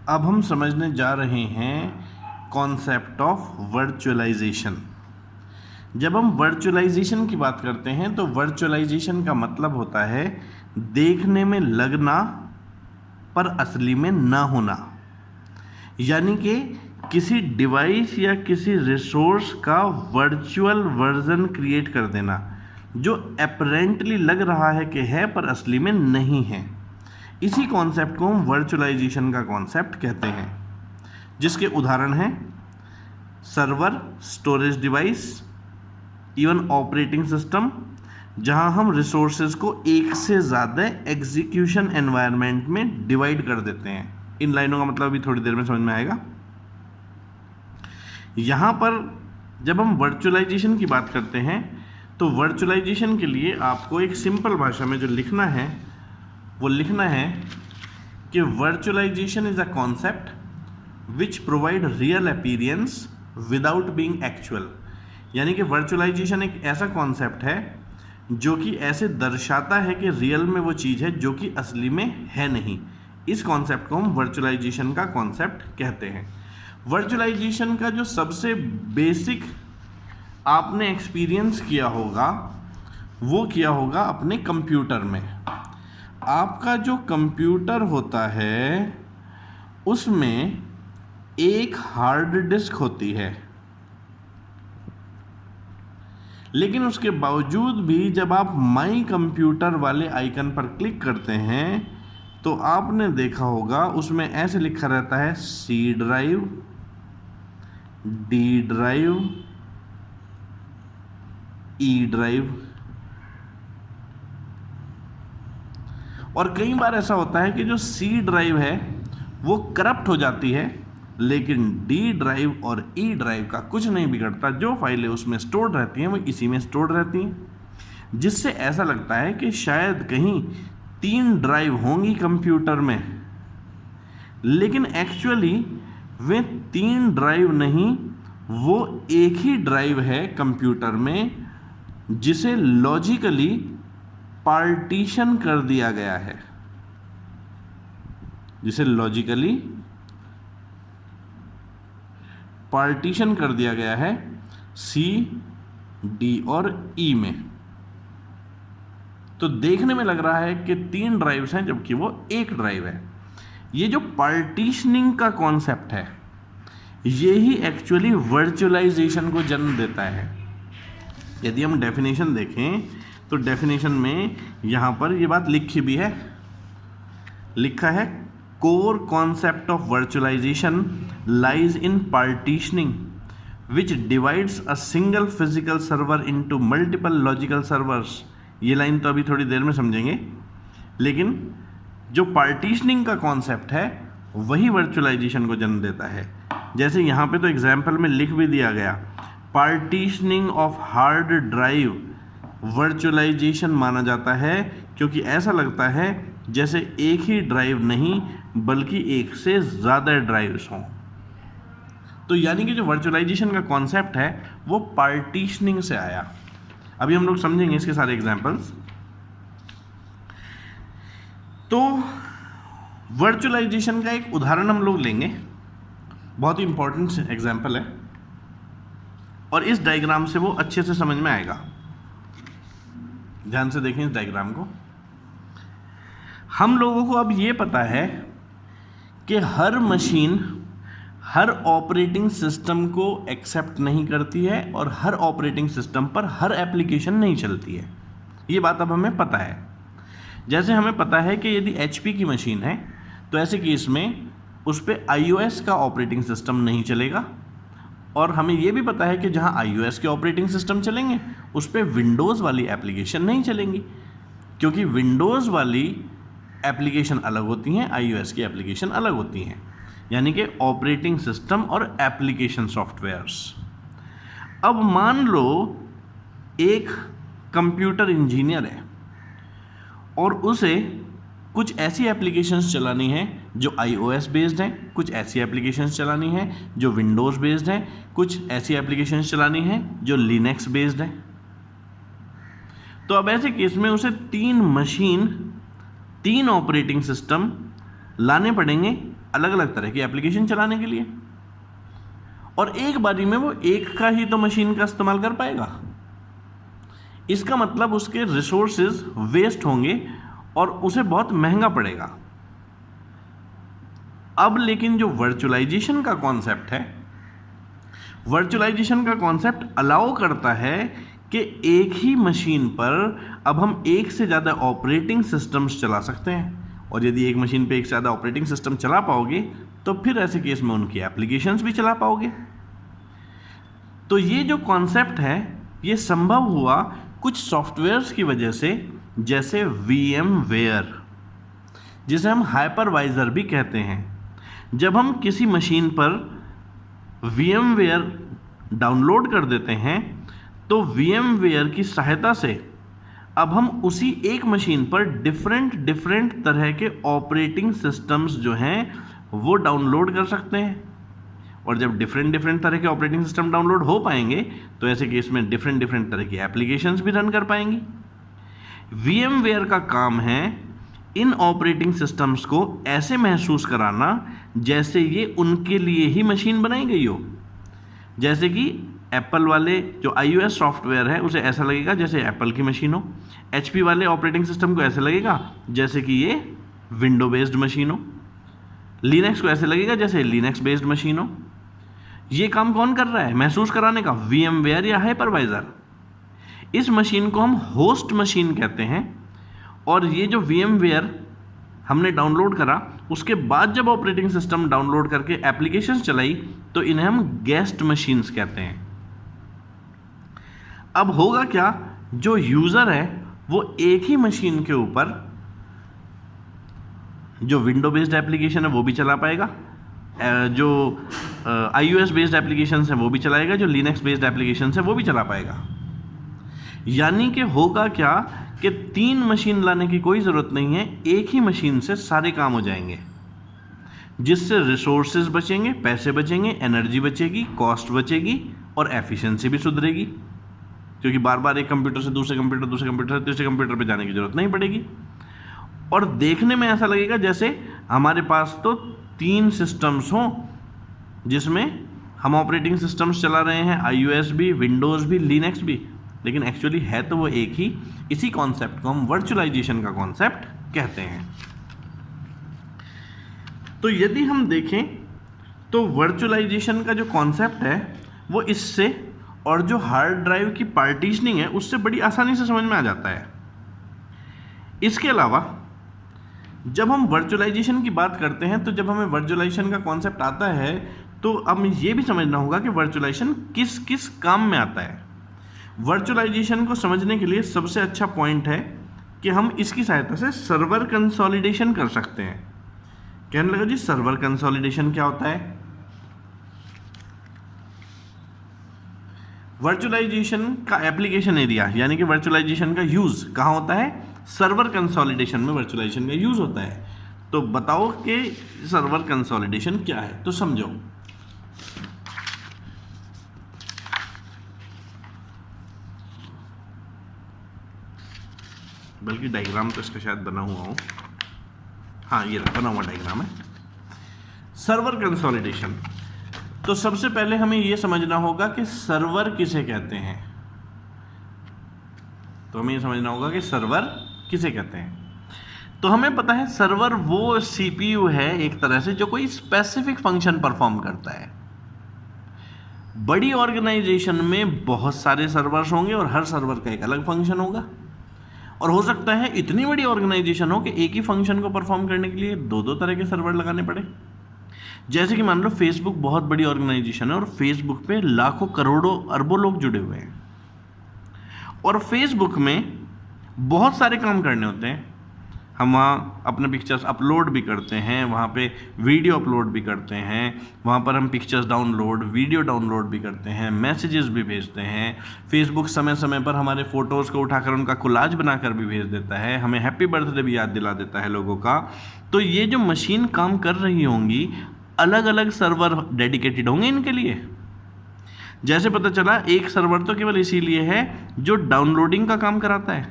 अब हम समझने जा रहे हैं कॉन्सेप्ट ऑफ वर्चुअलाइजेशन। जब हम वर्चुअलाइजेशन की बात करते हैं तो वर्चुअलाइजेशन का मतलब होता है देखने में लगना पर असली में ना होना, यानी कि किसी डिवाइस या किसी रिसोर्स का वर्चुअल वर्जन क्रिएट कर देना जो अपरेंटली लग रहा है कि है पर असली में नहीं है। इसी कॉन्सेप्ट को हम वर्चुअलाइजेशन का कॉन्सेप्ट कहते हैं, जिसके उदाहरण हैं server, storage device, even operating system, जहां हम रिसोर्सेज को एक से ज़्यादा एग्जीक्यूशन एनवायरनमेंट में डिवाइड कर देते हैं। इन लाइनों का मतलब अभी थोड़ी देर में समझ में आएगा। यहाँ पर जब हम वर्चुअलाइजेशन की बात करते हैं तो वर्चुअलाइजेशन के लिए आपको एक सिंपल भाषा में जो लिखना है वो लिखना है कि virtualization is a concept which provide real appearance without being actual. यानी कि वर्चुअलाइजेशन एक ऐसा कॉन्सेप्ट है जो कि ऐसे दर्शाता है कि रियल में वो चीज़ है जो कि असली में है नहीं। इस कॉन्सेप्ट को हम वर्चुअलाइजेशन का कॉन्सेप्ट कहते हैं। वर्चुअलाइजेशन का जो सबसे बेसिक आपने एक्सपीरियंस किया होगा वो किया होगा अपने कंप्यूटर में। आपका जो कंप्यूटर होता है उसमें एक हार्ड डिस्क होती है, लेकिन उसके बावजूद भी जब आप माई कंप्यूटर वाले आइकन पर क्लिक करते हैं तो आपने देखा होगा उसमें ऐसे लिखा रहता है C drive, D drive, E drive. और कई बार ऐसा होता है कि जो सी ड्राइव है वो करप्ट हो जाती है, लेकिन डी ड्राइव और ई ड्राइव का कुछ नहीं बिगड़ता। जो फाइलें उसमें स्टोर रहती हैं वो इसी में स्टोर रहती हैं, जिससे ऐसा लगता है कि शायद कहीं 3 ड्राइव होंगी कंप्यूटर में, लेकिन एक्चुअली वे 3 ड्राइव नहीं, वो एक ही ड्राइव है कंप्यूटर में जिसे लॉजिकली पार्टीशन कर दिया गया है, जिसे लॉजिकली पार्टीशन कर दिया गया है सी, डी और ई में। तो देखने में लग रहा है कि 3 ड्राइव्स हैं जबकि वो एक ड्राइव है। ये जो पार्टीशनिंग का कॉन्सेप्ट है ये ही एक्चुअली वर्चुअलाइजेशन को जन्म देता है। यदि हम डेफिनेशन देखें तो डेफिनेशन में यहाँ पर ये बात लिखी भी है, लिखा है core concept of virtualization lies in partitioning which divides a single physical server into multiple logical servers. ये लाइन तो अभी थोड़ी देर में समझेंगे, लेकिन जो पार्टीशनिंग का कॉन्सेप्ट है वही वर्चुअलाइजेशन को जन्म देता है। जैसे यहाँ पे तो एग्जाम्पल में लिख भी दिया गया, partitioning of hard drive virtualization माना जाता है, क्योंकि ऐसा लगता है जैसे एक ही ड्राइव नहीं बल्कि एक से ज़्यादा ड्राइव्स हों। तो यानी कि जो वर्चुअलाइजेशन का कॉन्सेप्ट है वो पार्टीशनिंग से आया। अभी हम लोग समझेंगे इसके सारे एग्जाम्पल्स। तो वर्चुअलाइजेशन का एक उदाहरण हम लोग लेंगे, बहुत ही इंपॉर्टेंट एग्जाम्पल है और इस डायग्राम से वो अच्छे से समझ में आएगा। ध्यान से देखें इस डायग्राम को। हम लोगों को अब ये पता है कि हर मशीन हर ऑपरेटिंग सिस्टम को एक्सेप्ट नहीं करती है और हर ऑपरेटिंग सिस्टम पर हर एप्लीकेशन नहीं चलती है। ये बात अब हमें पता है। जैसे हमें पता है कि यदि HP की मशीन है तो ऐसे केस में उस पर iOS का ऑपरेटिंग सिस्टम नहीं चलेगा, और हमें ये भी पता है कि जहाँ iOS के ऑपरेटिंग सिस्टम चलेंगे उस पर विंडोज़ वाली एप्लीकेशन नहीं चलेंगी, क्योंकि विंडोज़ वाली एप्लीकेशन अलग होती हैं, iOS की एप्लीकेशन अलग होती हैं, यानी कि ऑपरेटिंग सिस्टम और एप्लीकेशन सॉफ्टवेयर्स। अब मान लो एक कंप्यूटर इंजीनियर है और उसे कुछ ऐसी एप्लीकेशंस चलानी है जो iOS बेस्ड हैं, कुछ ऐसी एप्लीकेशंस चलानी है जो विंडोज़ बेस्ड हैं, कुछ ऐसी एप्लीकेशंस चलानी है जो लिनक्स बेस्ड है। तो अब ऐसे केस में उसे 3 मशीन 3 ऑपरेटिंग सिस्टम लाने पड़ेंगे अलग अलग तरह की एप्लीकेशन चलाने के लिए, और एक बारी में वो एक का ही तो मशीन का इस्तेमाल कर पाएगा। इसका मतलब उसके रिसोर्सेज वेस्ट होंगे और उसे बहुत महंगा पड़ेगा। अब लेकिन जो वर्चुअलाइजेशन का कॉन्सेप्ट है, वर्चुअलाइजेशन का कॉन्सेप्ट अलाउ करता है कि एक ही मशीन पर अब हम एक से ज़्यादा ऑपरेटिंग सिस्टम्स चला सकते हैं, और यदि एक मशीन पे एक से ज़्यादा ऑपरेटिंग सिस्टम चला पाओगे तो फिर ऐसे केस में उनकी एप्लीकेशंस भी चला पाओगे। तो ये जो कॉन्सेप्ट है ये संभव हुआ कुछ सॉफ्टवेयर्स की वजह से, जैसे VMware, जिसे हम हाइपरवाइजर भी कहते हैं। जब हम किसी मशीन पर VMware डाउनलोड कर देते हैं तो VMware की सहायता से अब हम उसी एक मशीन पर डिफरेंट तरह के ऑपरेटिंग सिस्टम्स जो हैं वो डाउनलोड कर सकते हैं, और जब डिफरेंट तरह के ऑपरेटिंग सिस्टम डाउनलोड हो पाएंगे तो ऐसे केस में डिफरेंट तरह की एप्लीकेशंस भी रन कर पाएंगी। VMware का काम है इन ऑपरेटिंग सिस्टम्स को ऐसे महसूस कराना जैसे ये उनके लिए ही मशीन बनाई गई हो। जैसे कि एप्पल वाले जो iOS सॉफ्टवेयर है उसे ऐसा लगेगा जैसे एप्पल की मशीन हो, HP वाले ऑपरेटिंग सिस्टम को ऐसे लगेगा जैसे कि ये विंडो बेस्ड मशीन हो, लिनक्स को ऐसे लगेगा जैसे लिनक्स बेस्ड मशीन हो। ये काम कौन कर रहा है महसूस कराने का? VMware या हाइपरवाइजर। इस मशीन को हम होस्ट मशीन कहते हैं, और ये जो VMware हमने डाउनलोड करा उसके बाद जब ऑपरेटिंग सिस्टम डाउनलोड करके एप्लीकेशंस चलाई तो इन्हें हम गेस्ट मशीन्स कहते हैं। अब होगा क्या, जो यूज़र है वो एक ही मशीन के ऊपर जो विंडो बेस्ड एप्लीकेशन है वो भी चला पाएगा, जो iOS बेस्ड एप्लीकेशन है वो भी चलाएगा, जो लिनक्स बेस्ड एप्लीकेशन है वो भी चला पाएगा। यानी कि होगा क्या कि 3 मशीन लाने की कोई ज़रूरत नहीं है, एक ही मशीन से सारे काम हो जाएंगे, जिससे रिसोर्सेज बचेंगे, पैसे बचेंगे, एनर्जी बचेगी, कॉस्ट बचेगी और एफिशिएंसी भी सुधरेगी, क्योंकि बार बार एक कंप्यूटर से दूसरे कंप्यूटर से तीसरे कंप्यूटर पे जाने की ज़रूरत नहीं पड़ेगी। और देखने में ऐसा लगेगा जैसे हमारे पास तो 3 सिस्टम्स हों जिसमें हम ऑपरेटिंग सिस्टम्स चला रहे हैं, iOS भी, विंडोज़ भी, लिनक्स भी, लेकिन एक्चुअली है तो वो एक ही। इसी कॉन्सेप्ट को हम वर्चुअलाइजेशन का कॉन्सेप्ट कहते हैं। तो यदि हम देखें तो वर्चुअलाइजेशन का जो कॉन्सेप्ट है वो इससे और जो हार्ड ड्राइव की पार्टीशनिंग है उससे बड़ी आसानी से समझ में आ जाता है। इसके अलावा जब हम वर्चुअलाइजेशन की बात करते हैं तो जब हमें वर्चुअलाइजेशन का कॉन्सेप्ट आता है तो अब ये भी समझना होगा कि वर्चुअलाइजेशन किस किस काम में आता है। वर्चुअलाइजेशन को समझने के लिए सबसे अच्छा पॉइंट है कि हम इसकी सहायता से सर्वर कंसोलिडेशन कर सकते हैं। कहने लगा जी सर्वर कंसोलिडेशन क्या होता है? वर्चुअलाइजेशन का एप्लीकेशन एरिया यानी कि वर्चुअलाइजेशन का यूज़ कहाँ होता है? सर्वर कंसोलिडेशन में वर्चुअलाइजेशन का यूज़ होता है। तो बताओ कि सर्वर कंसोलिडेशन क्या है, तो समझो। बल्कि डायग्राम तो इसका शायद बना हुआ हो, हाँ ये बना हुआ डायग्राम है। सर्वर कंसोलिडेशन, तो सबसे पहले हमें यह समझना होगा कि सर्वर किसे कहते हैं। तो हमें यह समझना होगा कि सर्वर किसे कहते हैं। तो हमें पता है सर्वर वो सीपीयू है एक तरह से जो कोई स्पेसिफिक फंक्शन परफॉर्म करता है। बड़ी ऑर्गेनाइजेशन में बहुत सारे सर्वर्स होंगे और हर सर्वर का एक अलग फंक्शन होगा, और हो सकता है इतनी बड़ी ऑर्गेनाइजेशन हो कि एक ही फंक्शन को परफॉर्म करने के लिए 2-2 तरह के सर्वर लगाने पड़े। जैसे कि मान लो फेसबुक बहुत बड़ी ऑर्गेनाइजेशन है और फेसबुक पे लाखों करोड़ों अरबों लोग जुड़े हुए हैं, और फेसबुक में बहुत सारे काम करने होते हैं। हम वहाँ अपने पिक्चर्स अपलोड भी करते हैं, वहाँ पे वीडियो अपलोड भी करते हैं, वहाँ पर हम पिक्चर्स डाउनलोड, वीडियो डाउनलोड भी करते हैं, मैसेजेस भी भेजते हैं। फेसबुक समय समय पर हमारे फ़ोटोज़ को उठाकर उनका कोलाज बनाकर भी भेज देता है, हमें हैप्पी बर्थडे भी याद दिला देता है लोगों का। तो ये जो मशीन काम कर रही होंगी, अलग अलग सर्वर डेडिकेटेड होंगे इनके लिए। जैसे पता चला एक सर्वर तो केवल इसीलिए है जो डाउनलोडिंग का काम कराता है,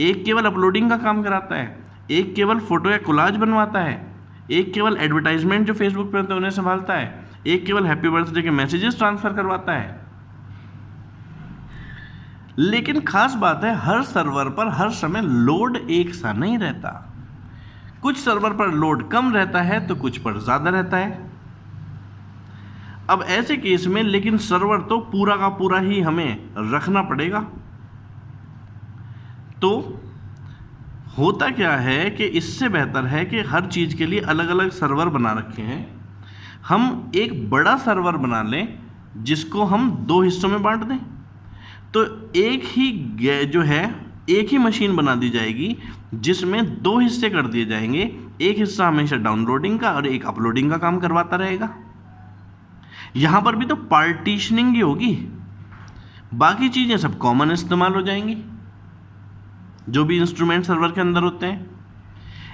एक केवल अपलोडिंग का काम कराता है, एक केवल फ़ोटो या कोलाज बनवाता है, एक केवल एडवर्टाइजमेंट जो फेसबुक पे होते हैं उन्हें संभालता है, एक केवल हैप्पी बर्थडे के मैसेजेस ट्रांसफर करवाता है। लेकिन खास बात है, हर सर्वर पर हर समय लोड एक सा नहीं रहता। कुछ सर्वर पर लोड कम रहता है तो कुछ पर ज़्यादा रहता है। अब ऐसे केस में लेकिन सर्वर तो पूरा का पूरा ही हमें रखना पड़ेगा। तो होता क्या है कि इससे बेहतर है कि हर चीज़ के लिए अलग अलग सर्वर बना रखे हैं। हम एक बड़ा सर्वर बना लें जिसको हम 2 हिस्सों में बांट दें, तो एक ही मशीन बना दी जाएगी जिसमें 2 हिस्से कर दिए जाएंगे। एक हिस्सा हमेशा डाउनलोडिंग का और एक अपलोडिंग का काम करवाता रहेगा। यहाँ पर भी तो पार्टीशनिंग ही होगी, बाकी चीज़ें सब कॉमन इस्तेमाल हो जाएंगी जो भी इंस्ट्रूमेंट सर्वर के अंदर होते हैं।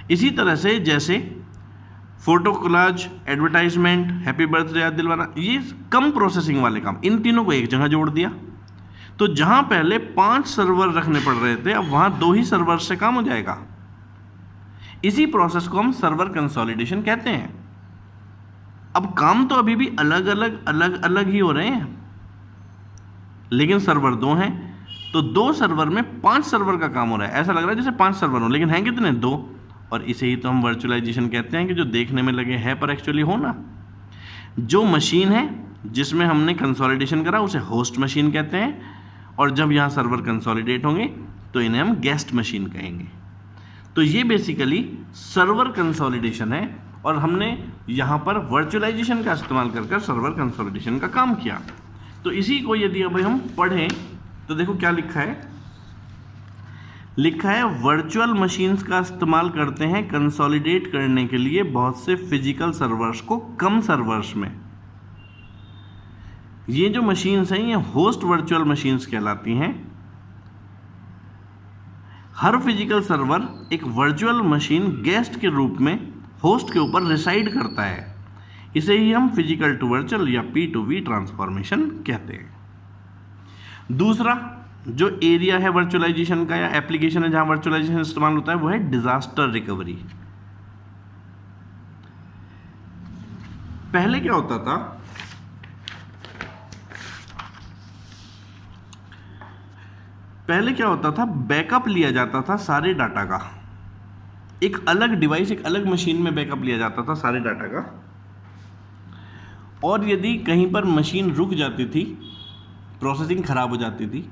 इसी तरह से जैसे photo collage, advertisement, happy birthday याद दिलवाना, ये कम प्रोसेसिंग वाले काम, इन तीनों को एक जगह जोड़ दिया। तो जहां पहले 5 सर्वर रखने पड़ रहे थे, अब वहां 2 ही सर्वर से काम हो जाएगा। इसी प्रोसेस को हम सर्वर कंसोलिडेशन कहते हैं। अब काम तो अभी भी अलग अलग ही हो रहे हैं, लेकिन सर्वर 2 हैं, तो 2 सर्वर में 5 सर्वर का काम हो रहा है। ऐसा लग रहा है जैसे 5 सर्वर हो, लेकिन हैं कितने? 2। और इसे ही तो हम वर्चुअलाइजेशन कहते हैं कि जो देखने में लगे है पर एक्चुअली हो ना। जो मशीन है जिसमें हमने कंसोलिडेशन करा उसे होस्ट मशीन कहते हैं, और जब यहाँ सर्वर कंसोलिडेट होंगे तो इन्हें हम गेस्ट मशीन कहेंगे। तो ये बेसिकली सर्वर कंसोलिडेशन है, और हमने यहाँ पर वर्चुअलाइजेशन का इस्तेमाल कर सर्वर कंसोलिडेशन का काम किया। तो इसी को यदि अब हम पढ़ें तो देखो क्या लिखा है। लिखा है वर्चुअल मशीन्स का इस्तेमाल करते हैं कंसोलिडेट करने के लिए बहुत से फिजिकल सर्वर्स को कम सर्वर्स में। ये जो मशीन्स हैं ये होस्ट वर्चुअल मशीन्स कहलाती हैं। हर फिजिकल सर्वर एक वर्चुअल मशीन गेस्ट के रूप में होस्ट के ऊपर रिसाइड करता है। इसे ही हम फिजिकल टू वर्चुअल या P2V ट्रांसफॉर्मेशन कहते हैं। दूसरा जो एरिया है वर्चुअलाइजेशन का या एप्लीकेशन है जहां वर्चुअलाइजेशन इस्तेमाल होता है वो है डिजास्टर रिकवरी। पहले क्या होता था, बैकअप लिया जाता था सारे डाटा का। एक अलग डिवाइस, एक अलग मशीन में बैकअप लिया जाता था सारे डाटा का, और यदि कहीं पर मशीन रुक जाती थी, प्रोसेसिंग खराब हो जाती थी,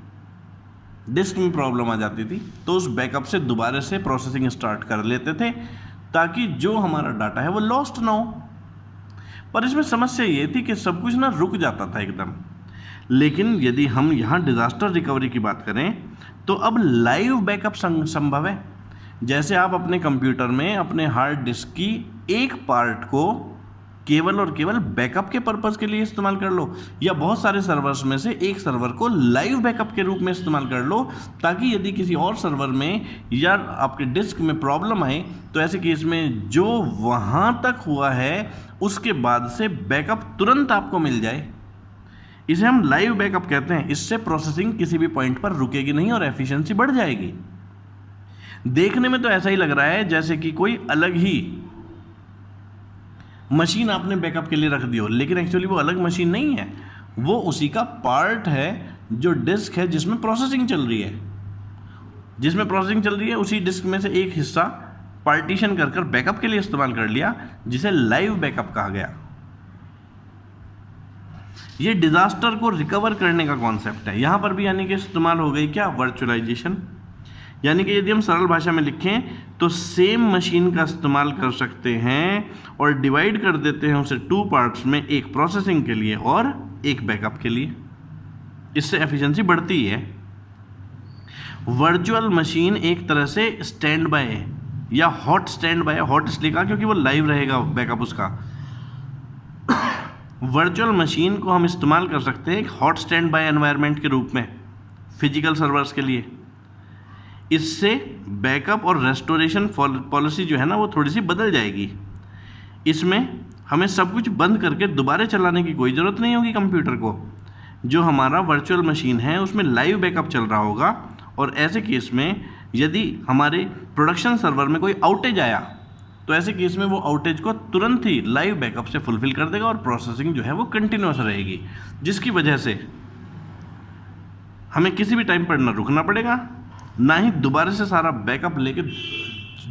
डिस्क में प्रॉब्लम आ जाती थी, तो उस बैकअप से दोबारा से प्रोसेसिंग स्टार्ट कर लेते थे ताकि जो हमारा डाटा है वो लॉस्ट ना हो। पर इसमें समस्या ये थी कि सब कुछ ना रुक जाता था एकदम। लेकिन यदि हम यहाँ डिज़ास्टर रिकवरी की बात करें तो अब लाइव बैकअप संभव है। जैसे आप अपने कंप्यूटर में अपने हार्ड डिस्क की एक पार्ट को केवल और केवल बैकअप के पर्पस के लिए इस्तेमाल कर लो, या बहुत सारे सर्वर्स में से एक सर्वर को लाइव बैकअप के रूप में इस्तेमाल कर लो, ताकि यदि किसी और सर्वर में या आपके डिस्क में प्रॉब्लम आए तो ऐसे केस में जो वहाँ तक हुआ है उसके बाद से बैकअप तुरंत आपको मिल जाए। इसे हम लाइव बैकअप कहते हैं। इससे प्रोसेसिंग किसी भी पॉइंट पर रुकेगी नहीं और एफिशिएंसी बढ़ जाएगी। देखने में तो ऐसा ही लग रहा है जैसे कि कोई अलग ही मशीन आपने बैकअप के लिए रख दी हो, लेकिन एक्चुअली वो अलग मशीन नहीं है, वो उसी का पार्ट है जो डिस्क है जिसमें प्रोसेसिंग चल रही है। जिसमें प्रोसेसिंग चल रही है उसी डिस्क में से एक हिस्सा पार्टीशन कर बैकअप के लिए इस्तेमाल कर लिया, जिसे लाइव बैकअप कहा गया। ये डिजास्टर को रिकवर करने का कॉन्सेप्ट है। यहाँ पर भी यानी कि इस्तेमाल हो गई क्या, वर्चुअलाइजेशन। यानी कि यदि हम सरल भाषा में लिखें तो सेम मशीन का इस्तेमाल कर सकते हैं और डिवाइड कर देते हैं उसे 2 पार्ट्स में, एक प्रोसेसिंग के लिए और एक बैकअप के लिए। इससे एफिशिएंसी बढ़ती है। वर्चुअल मशीन एक तरह से स्टैंड बाय है या हॉट स्टैंड बाय। हॉट इसलिए कहा क्योंकि वो लाइव रहेगा बैकअप उसका। वर्चुअल मशीन को हम इस्तेमाल कर सकते हैं एक हॉट स्टैंड बाय एनवायरनमेंट के रूप में फिजिकल सर्वर्स के लिए। इससे बैकअप और रेस्टोरेशन पॉलिसी जो है ना वो थोड़ी सी बदल जाएगी। इसमें हमें सब कुछ बंद करके दोबारा चलाने की कोई ज़रूरत नहीं होगी कंप्यूटर को। जो हमारा वर्चुअल मशीन है उसमें लाइव बैकअप चल रहा होगा, और ऐसे केस में यदि हमारे प्रोडक्शन सर्वर में कोई आउटेज आया तो ऐसे केस में वो आउटेज को तुरंत ही लाइव बैकअप से फुलफिल कर देगा और प्रोसेसिंग जो है वो कंटिन्यूस रहेगी, जिसकी वजह से हमें किसी भी टाइम पर ना रुकना पड़ेगा, ना ही दोबारा से सारा बैकअप लेके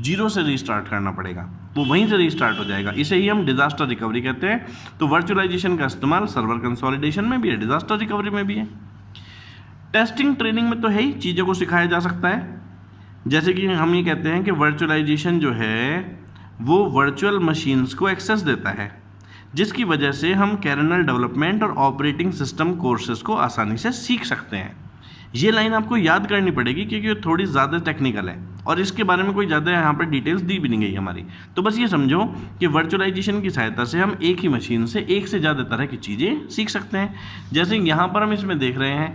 जीरो से रीस्टार्ट करना पड़ेगा, वो वहीं से रीस्टार्ट हो जाएगा। इसे ही हम डिज़ास्टर रिकवरी कहते हैं। तो वर्चुअलाइजेशन का इस्तेमाल सर्वर कंसोलिडेशन में भी है, डिज़ास्टर रिकवरी में भी है। टेस्टिंग ट्रेनिंग में तो है ही, चीज़ों को सिखाया जा सकता है। जैसे कि हम ये कहते हैं कि वर्चुअलाइजेशन जो है वो वर्चुअल मशीन्स को एक्सेस देता है, जिसकी वजह से हम कर्नेल डेवलपमेंट और ऑपरेटिंग सिस्टम कोर्सेज को आसानी से सीख सकते हैं। ये लाइन आपको याद करनी पड़ेगी क्योंकि ये थोड़ी ज़्यादा टेक्निकल है और इसके बारे में कोई ज़्यादा यहाँ पर डिटेल्स दी भी नहीं गई हमारी। तो बस ये समझो कि वर्चुअलाइजेशन की सहायता से हम एक ही मशीन से एक से ज़्यादा तरह की चीज़ें सीख सकते हैं। जैसे यहाँ पर हम इसमें देख रहे हैं,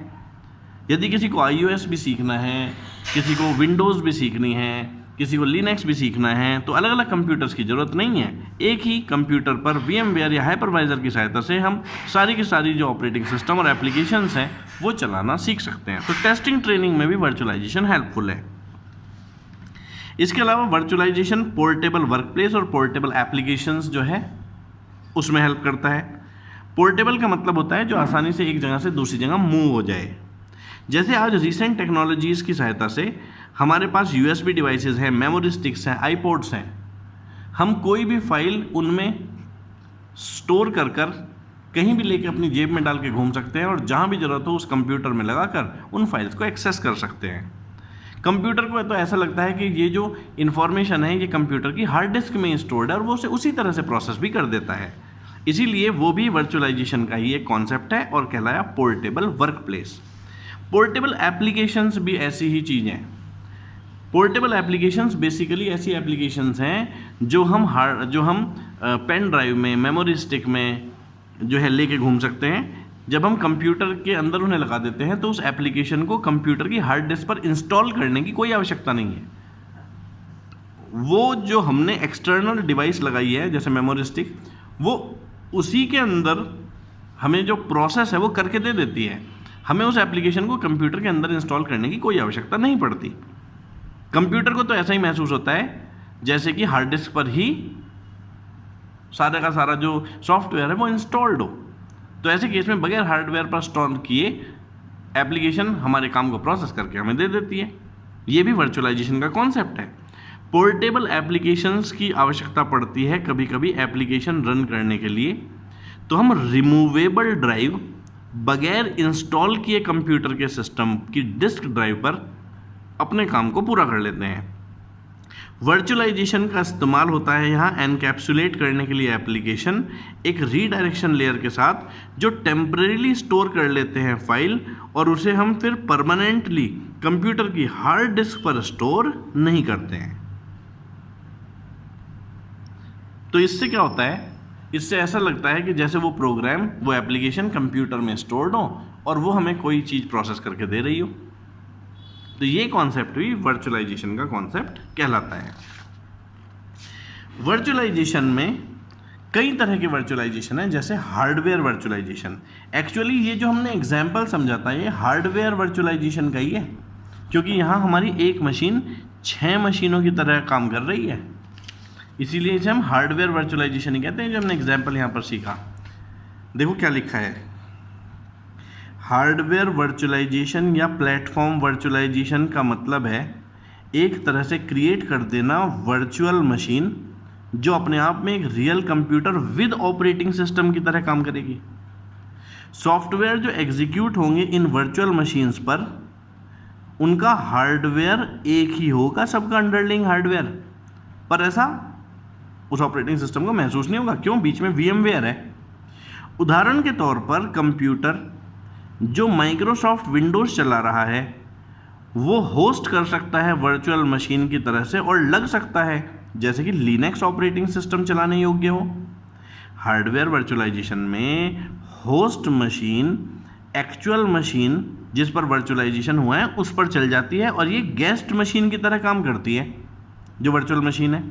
यदि किसी को iOS भी सीखना है, किसी को विंडोज़ भी सीखनी है, किसी को लिनक्स भी सीखना है, तो अलग अलग कंप्यूटर्स की ज़रूरत नहीं है। एक ही कंप्यूटर पर VMware या हाइपरवाइज़र की सहायता से हम सारी की सारी जो ऑपरेटिंग सिस्टम और एप्लीकेशंस हैं वो चलाना सीख सकते हैं। तो टेस्टिंग ट्रेनिंग में भी वर्चुअलाइजेशन हेल्पफुल है। इसके अलावा वर्चुअलाइजेशन पोर्टेबल वर्कप्लेस और पोर्टेबल एप्लीकेशंस जो है उसमें हेल्प करता है। पोर्टेबल का मतलब होता है जो आसानी से एक जगह से दूसरी जगह मूव हो जाए। जैसे आज रिसेंट टेक्नोलॉजीज़ की सहायता से हमारे पास USB डिवाइसेस हैं, मेमोरी स्टिक्स हैं, आईपॉड्स हैं। हम कोई भी फाइल उनमें स्टोर कर कहीं भी लेके अपनी जेब में डाल के घूम सकते हैं और जहाँ भी ज़रूरत हो उस कंप्यूटर में लगाकर उन फाइल्स को एक्सेस कर सकते हैं। कंप्यूटर को तो ऐसा लगता है कि ये जो इन्फॉर्मेशन है ये कंप्यूटर की हार्ड डिस्क में स्टोर्ड है और वो उसे उसी तरह से प्रोसेस भी कर देता है। इसीलिए वो भी वर्चुअलाइजेशन का ही एक कॉन्सेप्ट है और कहलाया पोर्टेबल वर्कप्लेस। पोर्टेबल एप्लीकेशंस भी ऐसी ही चीज़ हैं। पोर्टेबल एप्लीकेशंस बेसिकली ऐसी एप्लीकेशंस हैं जो हम पेन ड्राइव में, मेमोरी स्टिक में जो है लेके घूम सकते हैं। जब हम कंप्यूटर के अंदर उन्हें लगा देते हैं तो उस एप्लीकेशन को कंप्यूटर की हार्ड डिस्क पर इंस्टॉल करने की कोई आवश्यकता नहीं है। वो जो हमने एक्सटर्नल डिवाइस लगाई है जैसे मेमोरी स्टिक, वो उसी के अंदर हमें जो प्रोसेस है वो करके दे देती है। हमें उस एप्लीकेशन को कंप्यूटर के अंदर इंस्टॉल करने की कोई आवश्यकता नहीं पड़ती। कंप्यूटर को तो ऐसा ही महसूस होता है जैसे कि हार्ड डिस्क पर ही सारा का सारा जो सॉफ्टवेयर है वो इंस्टॉल्ड हो। तो ऐसे केस में बगैर हार्डवेयर पर इंस्टॉल किए एप्लीकेशन हमारे काम को प्रोसेस करके हमें दे देती है। ये भी वर्चुअलाइजेशन का कॉन्सेप्ट है। पोर्टेबल एप्लीकेशंस की आवश्यकता पड़ती है कभी कभी एप्लीकेशन रन करने के लिए, तो हम रिमूवेबल ड्राइव बगैर इंस्टॉल किए कंप्यूटर के सिस्टम की डिस्क ड्राइव पर अपने काम को पूरा कर लेते हैं। वर्चुअलाइजेशन का इस्तेमाल होता है यहाँ एनकैप्सुलेट करने के लिए एप्लीकेशन एक रीडायरेक्शन लेयर के साथ जो टेम्परेरीली स्टोर कर लेते हैं फाइल और उसे हम फिर परमानेंटली कंप्यूटर की हार्ड डिस्क पर स्टोर नहीं करते हैं। तो इससे क्या होता है, इससे ऐसा लगता है कि जैसे वो प्रोग्राम, वो एप्लीकेशन कंप्यूटर में स्टोर्ड हो और वो हमें कोई चीज़ प्रोसेस करके दे रही हो। तो ये कॉन्सेप्ट भी वर्चुअलाइजेशन का कॉन्सेप्ट कहलाता है। वर्चुअलाइजेशन में कई तरह के वर्चुअलाइजेशन है, जैसे हार्डवेयर वर्चुअलाइजेशन। एक्चुअली ये जो हमने एग्जाम्पल समझा था ये हार्डवेयर वर्चुअलाइजेशन का ही है, क्योंकि यहाँ हमारी एक मशीन 6 मशीनों की तरह काम कर रही है, इसीलिए इसे हम हार्डवेयर वर्चुअलाइजेशन ही कहते हैं। जो हमने एग्जाम्पल यहाँ पर सीखा, देखो क्या लिखा है। हार्डवेयर वर्चुअलाइजेशन या प्लेटफॉर्म वर्चुअलाइजेशन का मतलब है एक तरह से क्रिएट कर देना वर्चुअल मशीन जो अपने आप में एक real computer with operating system की तरह काम करेगी। सॉफ्टवेयर जो एग्जीक्यूट होंगे इन वर्चुअल मशीन्स पर उनका हार्डवेयर एक ही होगा, सबका अंडरलाइंग हार्डवेयर, पर ऐसा उस ऑपरेटिंग सिस्टम को महसूस नहीं होगा। क्यों? बीच में VMware है। उदाहरण के तौर पर कंप्यूटर जो माइक्रोसॉफ्ट विंडोज़ चला रहा है वो होस्ट कर सकता है वर्चुअल मशीन की तरह से और लग सकता है जैसे कि लिनक्स ऑपरेटिंग सिस्टम चलाने योग्य हो। हार्डवेयर वर्चुअलाइजेशन में होस्ट मशीन एक्चुअल मशीन जिस पर वर्चुअलाइजेशन हुआ है उस पर चल जाती है और ये गेस्ट मशीन की तरह काम करती है जो वर्चुअल मशीन है।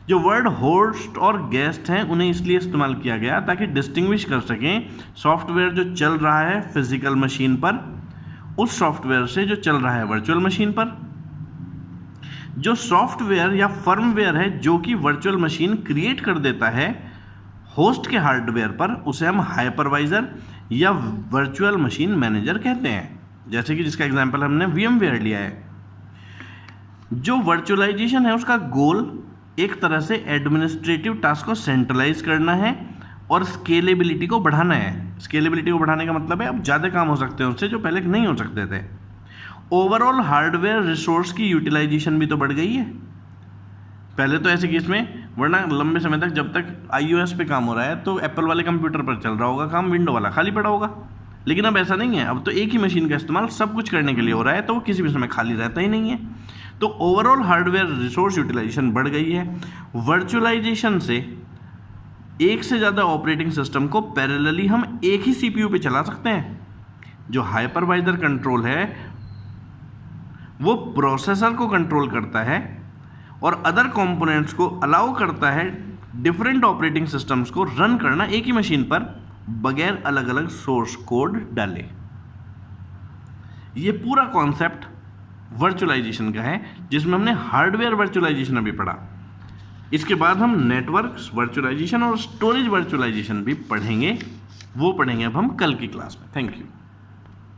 जो वर्ड होस्ट और गेस्ट हैं उन्हें इसलिए इस्तेमाल किया गया ताकि डिस्टिंग्विश कर सकें सॉफ्टवेयर जो चल रहा है फिजिकल मशीन पर उस सॉफ्टवेयर से जो चल रहा है वर्चुअल मशीन पर। जो सॉफ्टवेयर या फर्मवेयर है जो कि वर्चुअल मशीन क्रिएट कर देता है होस्ट के हार्डवेयर पर, उसे हम हाइपरवाइजर या वर्चुअल मशीन मैनेजर कहते हैं। जैसे कि जिसका एग्जांपल हमने VMware लिया है। जो वर्चुअलाइजेशन है उसका गोल एक तरह से एडमिनिस्ट्रेटिव टास्क को सेंट्रलाइज करना है और स्केलेबिलिटी को बढ़ाना है। स्केलेबिलिटी को बढ़ाने का मतलब है अब ज़्यादा काम हो सकते हैं उससे जो पहले नहीं हो सकते थे। ओवरऑल हार्डवेयर रिसोर्स की यूटिलाइजेशन भी तो बढ़ गई है। पहले तो ऐसे केस में, वरना लंबे समय तक जब तक iOS पे काम हो रहा है तो एप्पल वाले कंप्यूटर पर चल रहा होगा काम, विंडो वाला खाली पड़ा होगा। लेकिन अब ऐसा नहीं है, अब तो एक ही मशीन का इस्तेमाल सब कुछ करने के लिए हो रहा है, तो वो किसी भी समय खाली रहता ही नहीं है। तो ओवरऑल हार्डवेयर रिसोर्स यूटिलाइजेशन बढ़ गई है। वर्चुअलाइजेशन से एक से ज़्यादा ऑपरेटिंग सिस्टम को पैरेलली हम एक ही CPU पे चला सकते हैं। जो हाइपरवाइजर कंट्रोल है वो प्रोसेसर को कंट्रोल करता है और अदर कंपोनेंट्स को अलाउ करता है डिफरेंट ऑपरेटिंग सिस्टम्स को रन करना एक ही मशीन पर बगैर अलग अलग सोर्स कोड डाले। ये पूरा कॉन्सेप्ट वर्चुअलाइजेशन का है जिसमें हमने हार्डवेयर वर्चुअलाइजेशन अभी पढ़ा। इसके बाद हम नेटवर्क वर्चुअलाइजेशन और स्टोरेज वर्चुअलाइजेशन भी पढ़ेंगे। वो पढ़ेंगे अब हम कल की क्लास में। Thank you.